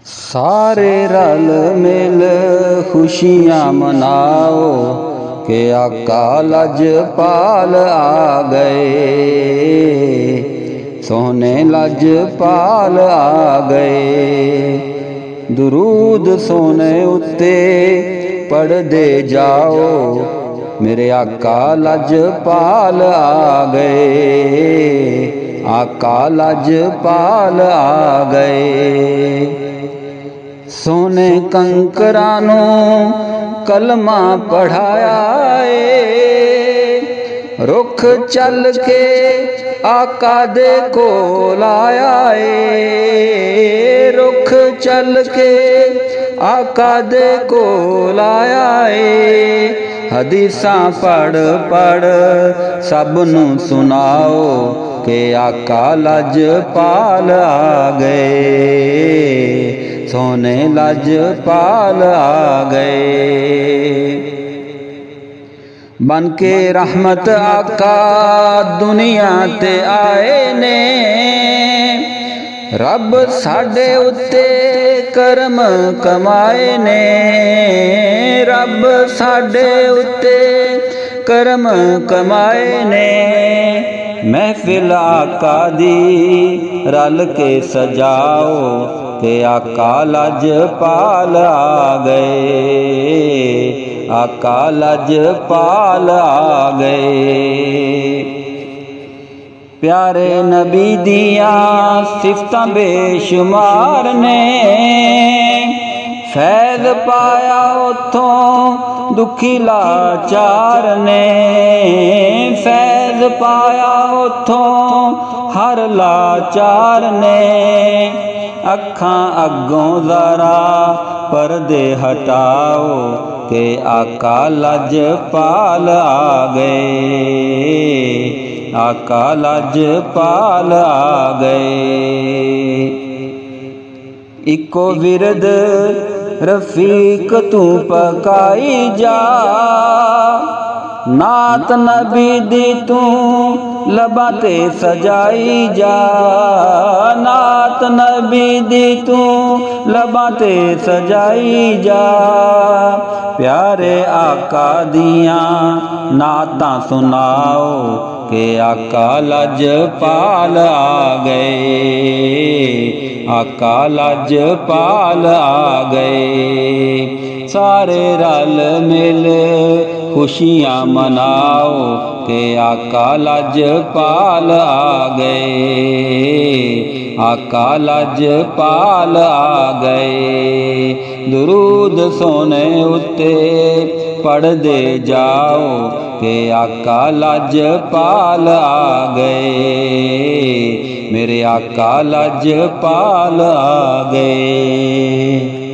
सारे रल मिल खुशियाँ मनाओ कि आका लजपाल आ गए, सोने लजपाल आ गए। दुरूद सोने उत्ते पढ़दे जाओ, मेरे आका लजपाल आ गए, आका लजपाल आ गए। सोने कंकरां नूं कलमा पढ़ाया ए, रुख चल के आका दे कोल आया ए, रुख चल के आका दे कोल आया ए। हदीसां पढ़ पढ़ सब नूं सुनाओ कि आका लजपाल आ गए, सोने लजपाल आ गए। बन के रहमत आका दुनिया ते आए ने, रब साडे उत्ते करम कमाए ने, रब साडे उत्ते करम कमाए ने। महफिल आका दी रल के सजाओ कि आका लजपाल आ गए, आका लजपाल आ गए। प्यारे नबी दियां सिफतां बेशुमार ने, फैज़ पाया उथों दुखी लाचार ने, फैज़ पाया उथों हर लाचार ने। अखां अग्गों ज़रा पर्दे हटाओ कि आका लजपाल आ गए, आका लजपाल आ गए। इको विरद रफीक तू पकाई जा, नात नबी दी तू लबा ते सजाई जा, नात नबी दी तू लबा ते सजाई जा। प्यारे आका दियां नातां सुनाओ कि आका लजपाल आ गए, आका लजपाल आ गए। सारे रल मिल खुशियाँ मनाओ कि आका लजपाल आ गए, आका लजपाल आ गए। दुरूद सोने उत्ते पढ़दे जाओ कि आका लजपाल आ गए, मेरे आका लजपाल आ गए।